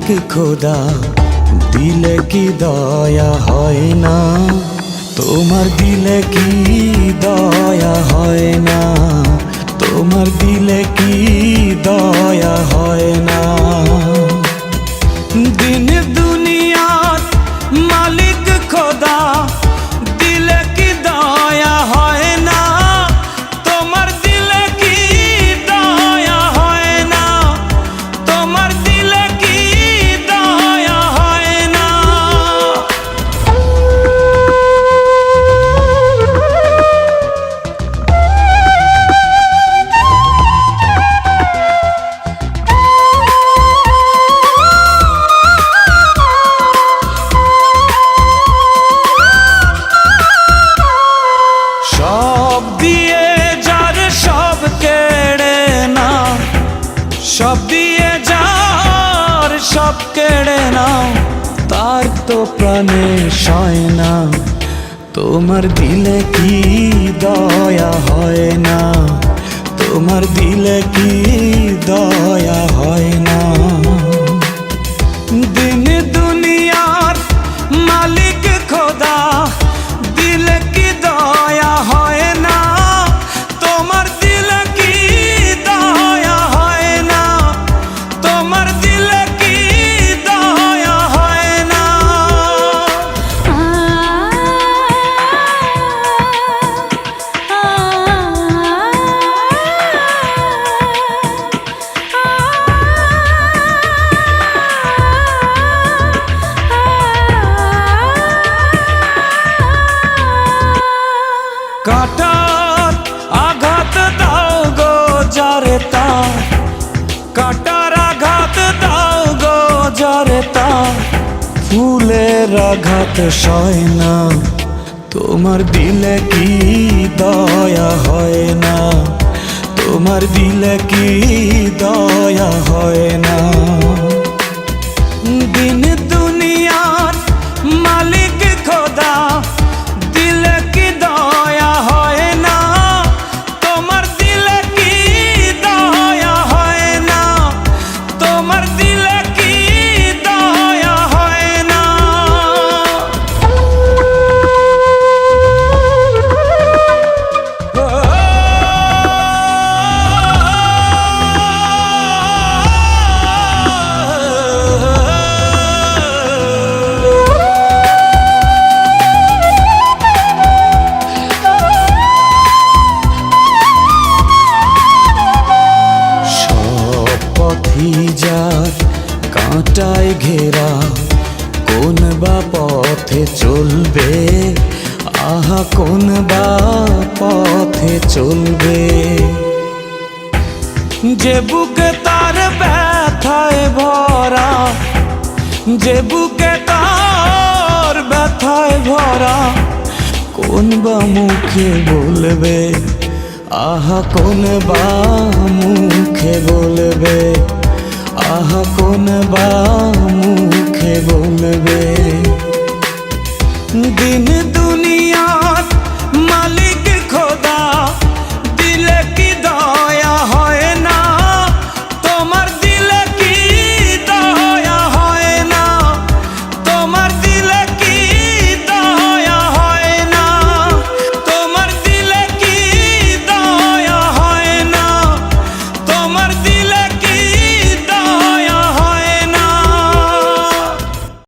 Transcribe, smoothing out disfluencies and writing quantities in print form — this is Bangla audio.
মালিক খোদা দিলে কি দয়া হয় না? তোমার দিলে কি দয়া হয় না? তোমার দিলে কি দয়া হয় না? দিন দুনিয়ার মালিক খোদা দিলে কি দয়া হয় না? তোমার দিলে কি দয়া হয় না? তোমার দিলে কি দয়া হয় না? সব দিয়ে যার সব কেড়ে না, সব দিয়ে যার সব কেড়ে না, তার তো প্রাণে সয় না। তোমার দিলে কি দয়া হয় না? তোমার দিলে কি দয়া হয় না? দিন দুনিয়ার মালিক খোদা দিলে কি দয়া হয় না? তোমার দিলে কি দয়া হয় না? তোমার দিলে কি দয়া হয় না? কাটার আঘাত দাও গো যারে তার, কাটার আঘাত দাও গো যারে তার, ফুলের আঘাত সয় না। তোমার দিলে কি দয়া হয় না? তোমার দিলে কি দয়া হয় না? দিন দুনিয়ার মালিক খোদা দিলে কি দয়া হয় না? তোমার দিলে কি দয়া হয় না? তোমার দিলে কি দয়া হয় না? যার কাঁটায় ঘেরা, কোন বা পথে চলবে? আহা কোন বা পথে চলবে? যে বুকে তার ব্যথায় ভরা, যে বুকে তার ব্যথায় ভরা, কোন বা মুখে বলবে? আহা কোন বা মুখে বলবে? আহা কোন বা মুখে বলবে? দিন দুনিয়ার মালিক খোদা